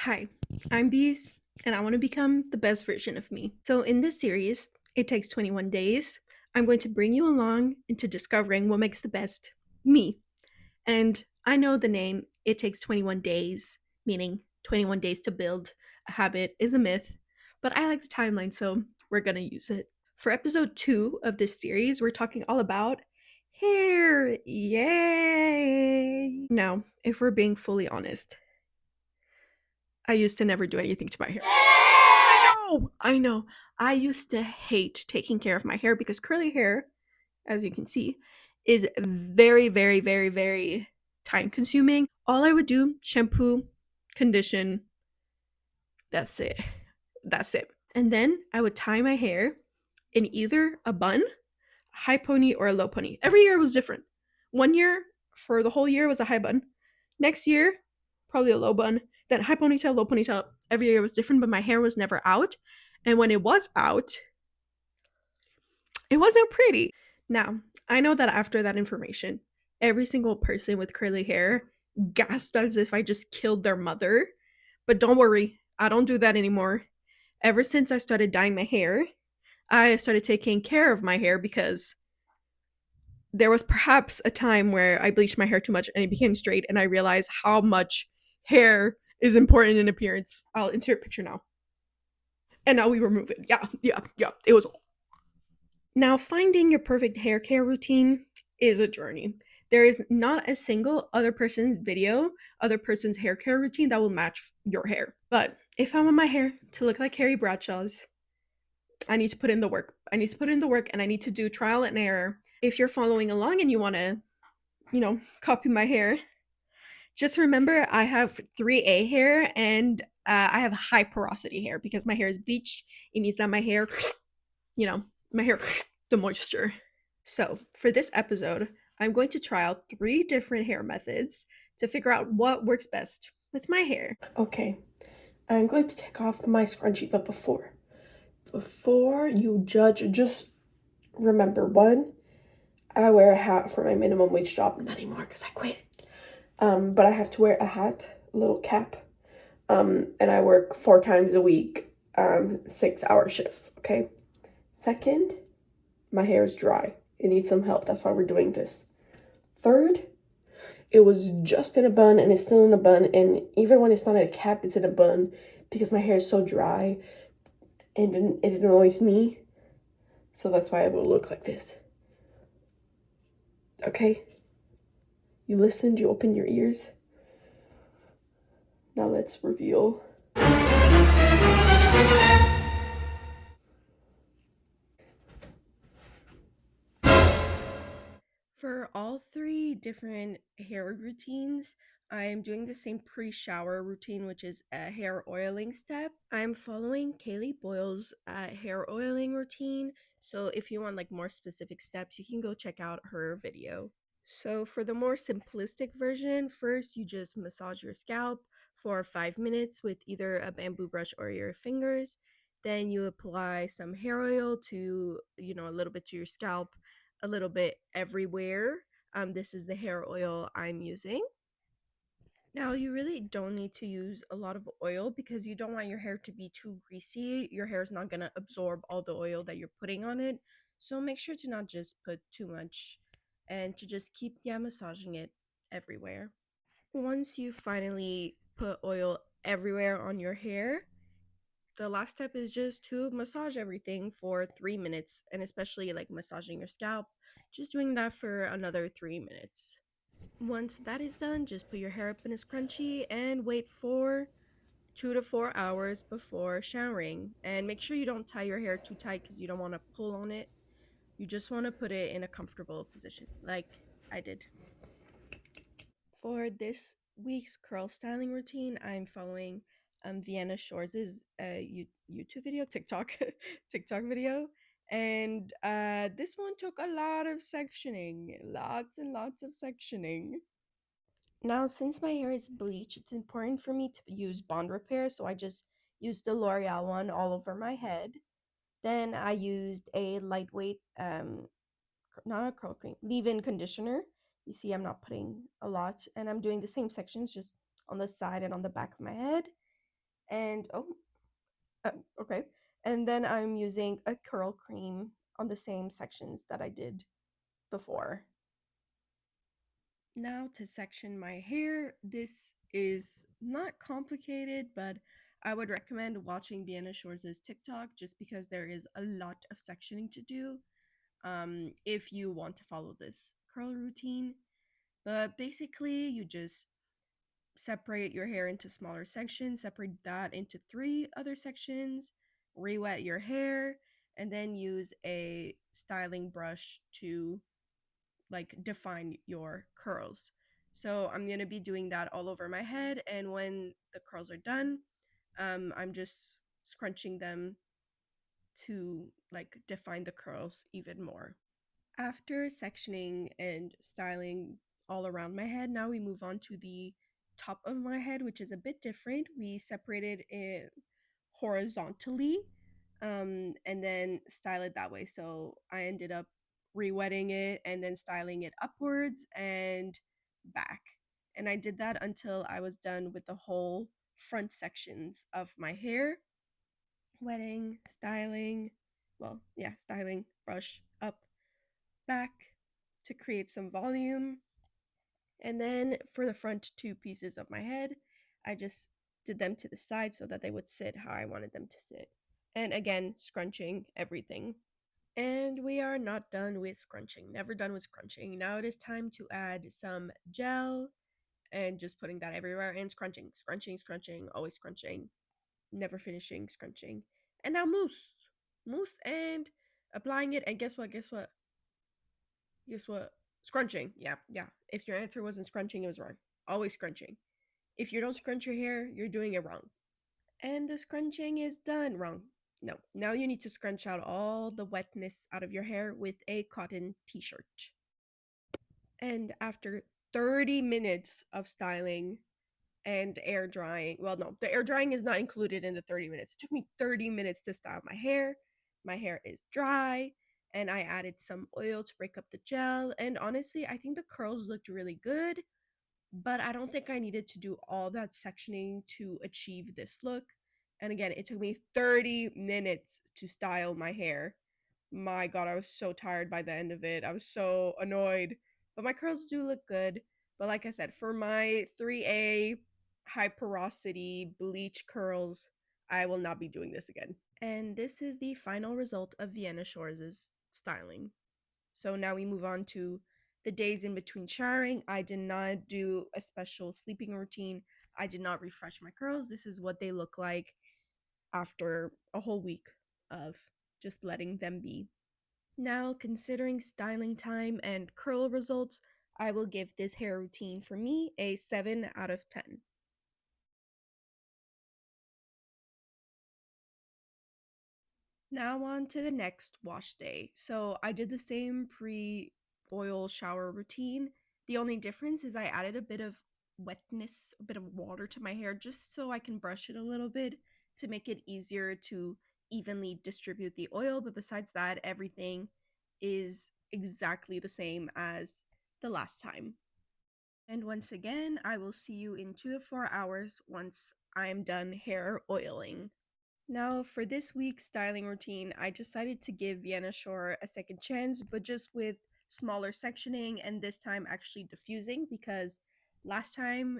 Hi, I'm Bees, and I want to become the best version of me. So, in this series, It Takes 21 Days, I'm going to bring you along into discovering what makes the best me. And I know the name It Takes 21 Days, meaning 21 days to build a habit, is a myth, but I like the timeline, so we're going to use it. For episode 2 of this series, we're talking all about hair. Yay! Now, if we're being fully honest, I used to never do anything to my hair. I know. I used to hate taking care of my hair because curly hair, as you can see, is very, very, very, very time consuming. All I would do, shampoo, condition, that's it. That's it. And then I would tie my hair in either a bun, high pony, or a low pony. Every year was different. One year, for the whole year, was a high bun. Next year, probably a low bun. Then high ponytail, low ponytail. Every year was different, but my hair was never out. And when it was out, it wasn't pretty. Now, I know that after that information, every single person with curly hair gasped as if I just killed their mother. But don't worry, I don't do that anymore. Ever since I started dyeing my hair, I started taking care of my hair because there was perhaps a time where I bleached my hair too much and it became straight, and I realized how much hair is important in appearance. I'll insert a picture now. And now we remove it. Yeah. It was. Now, finding your perfect hair care routine is a journey. There is not a single other person's video, other person's hair care routine that will match your hair. But if I want my hair to look like Carrie Bradshaw's, I need to put in the work. I need to put in the work and I need to do trial and error. If you're following along and you want to, copy my hair, just remember I have 3A hair and I have high porosity hair because my hair is bleached. It means that my hair, you know, my hair, the moisture. So, for this episode, I'm going to try out 3 different hair methods to figure out what works best with my hair. Okay, I'm going to take off my scrunchie, but before you judge, just remember, one, I wear a hat for my minimum wage job, not anymore because I quit. But I have to wear a hat, a little cap, and I work 4 times a week, 6-hour shifts. Okay. Second, my hair is dry. It needs some help. That's why we're doing this. Third, it was just in a bun and it's still in a bun, and even when it's not in a cap, it's in a bun because my hair is so dry and it annoys me. So that's why it will look like this. Okay? You listened, you opened your ears. Now let's reveal. For all 3 different hair routines, I'm doing the same pre shower routine, which is a hair oiling step. I'm following Kaylee Boyle's hair oiling routine. So if you want like more specific steps, you can go check out her video. So, for the more simplistic version, first you just massage your scalp for 5 minutes with either a bamboo brush or your fingers. Then you apply some hair oil to, a little bit to your scalp, a little bit everywhere. This is the hair oil I'm using. Now, you really don't need to use a lot of oil because you don't want your hair to be too greasy. Your hair is not going to absorb all the oil that you're putting on it. So make sure to not just put too much and to just keep, massaging it everywhere. Once you finally put oil everywhere on your hair, the last step is just to massage everything for 3 minutes, and especially like massaging your scalp, just doing that for another 3 minutes. Once that is done, just put your hair up in a scrunchie and wait for 2 to 4 hours before showering. And make sure you don't tie your hair too tight because you don't want to pull on it. You just want to put it in a comfortable position, like I did. For this week's curl styling routine, I'm following Vienna Shores' YouTube video, TikTok, TikTok video. And this one took a lot of sectioning, lots and lots of sectioning. Now, since my hair is bleached, it's important for me to use bond repair, so I just used the L'Oreal one all over my head. Then I used a lightweight, not a curl cream, leave-in conditioner. You see, I'm not putting a lot, and I'm doing the same sections just on the side and on the back of my head. And okay. And then I'm using a curl cream on the same sections that I did before. Now to section my hair. This is not complicated, but I would recommend watching Vienna Shores' TikTok just because there is a lot of sectioning to do if you want to follow this curl routine. But basically, you just separate your hair into smaller sections, separate that into three other sections, re-wet your hair, and then use a styling brush to like define your curls. So I'm gonna be doing that all over my head, and when the curls are done, I'm just scrunching them to like define the curls even more. After sectioning and styling all around my head, now we move on to the top of my head, which is a bit different. We separated it horizontally and then style it that way. So I ended up re-wetting it and then styling it upwards and back. And I did that until I was done with the whole front sections of my hair. Wetting, styling, well, yeah, styling, brush up, back to create some volume. And then for the front two pieces of my head, I just did them to the side so that they would sit how I wanted them to sit. And again, scrunching everything. And we are not done with scrunching, never done with scrunching. Now it is time to add some gel and just putting that everywhere and scrunching, scrunching, scrunching, always scrunching, never finishing scrunching. And now mousse. Mousse and applying it. And guess what? Guess what? Guess what? Scrunching. Yeah, yeah. If your answer wasn't scrunching, it was wrong. Always scrunching. If you don't scrunch your hair, you're doing it wrong. And the scrunching is done wrong. No. Now you need to scrunch out all the wetness out of your hair with a cotton t shirt. And after 30 minutes of styling and air drying, well, no, the air drying is not included in the 30 minutes. It took me 30 minutes to style my hair. My hair is dry, and I added some oil to break up the gel. And honestly, I think the curls looked really good, but I don't think I needed to do all that sectioning to achieve this look. And again, it took me 30 minutes to style my hair. My god, I was so tired by the end of it. I was so annoyed. But my curls do look good. But like I said, for my 3A high porosity bleach curls, I will not be doing this again. And this is the final result of Vienna Shores' styling. So now we move on to the days in between showering. I did not do a special sleeping routine. I did not refresh my curls. This is what they look like after a whole week of just letting them be. Now, considering styling time and curl results, I will give this hair routine for me a 7 out of 10. Now on to the next wash day. So I did the same pre-oil shower routine. The only difference is I added a bit of wetness, a bit of water to my hair just so I can brush it a little bit to make it easier to evenly distribute the oil. But besides that, everything is exactly the same as the last time. And once again, I will see you in 2 to 4 hours once I'm done hair oiling. Now, for this week's styling routine, I decided to give Vienna Shore a second chance, but just with smaller sectioning and this time actually diffusing because last time,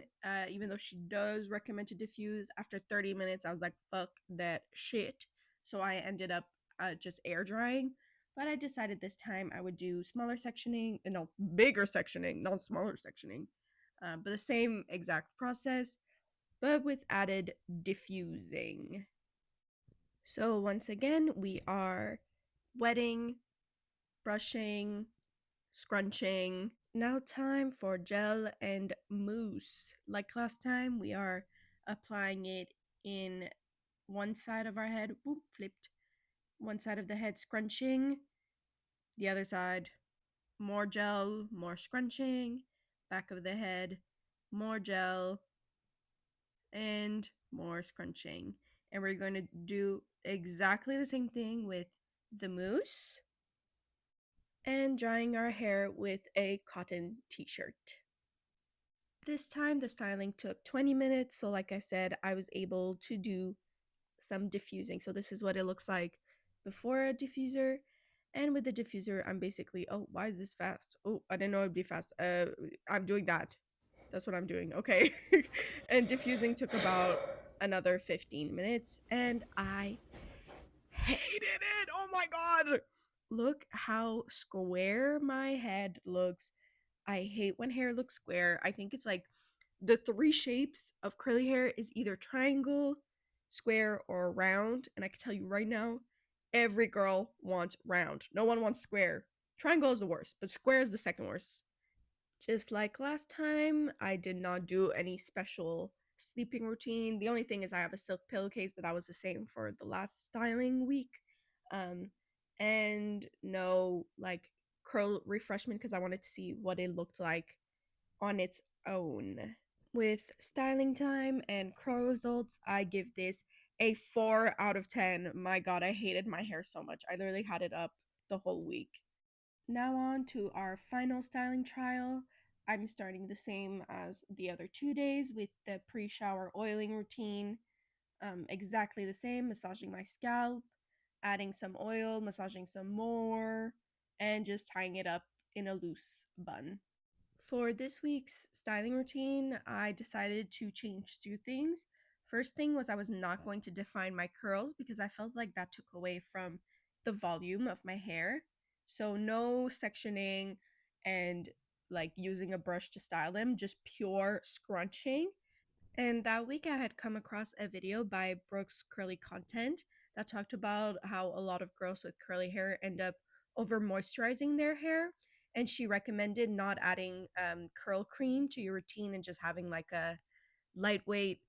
even though she does recommend to diffuse, after 30 minutes, I was like, fuck that shit. So I ended up just air drying. But I decided this time I would do smaller sectioning, no, bigger sectioning, not smaller sectioning, but the same exact process, but with added diffusing. So once again, we are wetting, brushing, scrunching. Now time for gel and mousse. Like last time, we are applying it in one side of our head, whoop, flipped. One side of the head scrunching, the other side more gel, more scrunching, back of the head, more gel, and more scrunching. And we're going to do exactly the same thing with the mousse and drying our hair with a cotton t shirt. This time, the styling took 20 minutes. So, like I said, I was able to do some diffusing. So, this is what it looks like before a diffuser. And with the diffuser, I'm basically, oh, why is this fast? Oh, I didn't know it'd be fast. I'm doing that. That's what I'm doing. Okay. And diffusing took about another 15 minutes. And I hated it. Oh my God. Look how square my head looks. I hate when hair looks square. I think it's like the three shapes of curly hair is either triangle, square, or round. And I can tell you right now, every girl wants round. No one wants square. Triangle is the worst, but square is the second worst. Just like last time, I did not do any special sleeping routine. The only thing is I have a silk pillowcase, but that was the same for the last styling week. Um, and no like curl refreshment because I wanted to see what it looked like on its own. With styling time and curl results, I give this a 4 out of 10. My god, I hated my hair so much. I literally had it up the whole week. Now, on to our final styling trial. I'm starting the same as the other 2 days with the pre shower oiling routine. Exactly the same, massaging my scalp, adding some oil, massaging some more, and just tying it up in a loose bun. For this week's styling routine, I decided to change two things. First thing was I was not going to define my curls because I felt like that took away from the volume of my hair. So, no sectioning and like using a brush to style them, just pure scrunching. And that week, I had come across a video by Brooke's Curly Content that talked about how a lot of girls with curly hair end up over moisturizing their hair. And she recommended not adding curl cream to your routine and just having like a lightweight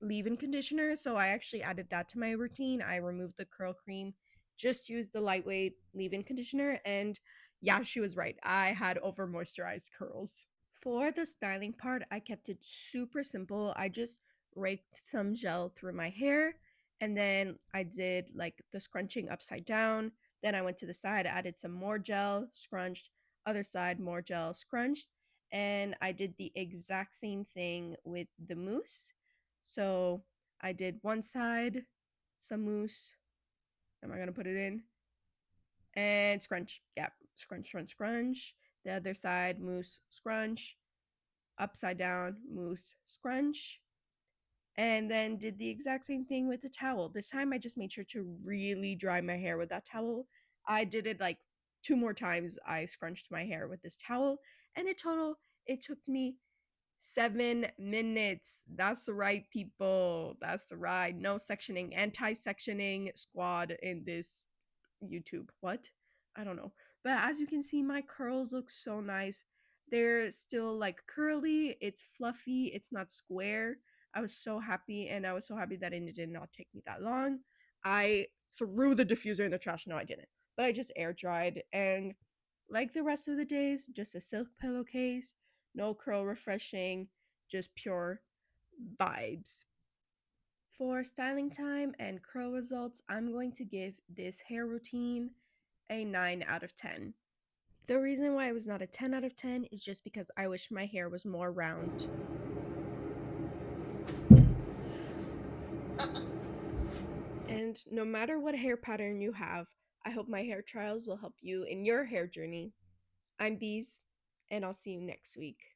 leave in conditioner. So I actually added that to my routine. I removed the curl cream, just used the lightweight leave in conditioner. And yeah, she was right. I had over moisturized curls. For the styling part, I kept it super simple. I just raked some gel through my hair and then I did like the scrunching upside down. Then I went to the side, added some more gel, scrunched, other side, more gel, scrunched. And I did the exact same thing with the mousse. So I did one side, some mousse. Am I going to put it in? And scrunch. Yeah, scrunch, scrunch, scrunch. The other side, mousse, scrunch, upside down, mousse, scrunch, and then did the exact same thing with the towel. This time I just made sure to really dry my hair with that towel. I did it like two more times. I scrunched my hair with this towel, and in total, it took me 7 minutes. That's right, people. That's right. No sectioning, anti sectioning squad in this YouTube. What? I don't know. But as you can see, my curls look so nice. They're still like curly, it's fluffy, it's not square. I was so happy, and I was so happy that it did not take me that long. I threw the diffuser in the trash. No, I didn't. But I just air dried, and like the rest of the days, just a silk pillowcase, no curl refreshing, just pure vibes. For styling time and curl results, I'm going to give this hair routine a 9 out of 10. The reason why it was not a 10 out of 10 is just because I wish my hair was more round. And no matter what hair pattern you have, I hope my hair trials will help you in your hair journey. I'm Bees, and I'll see you next week.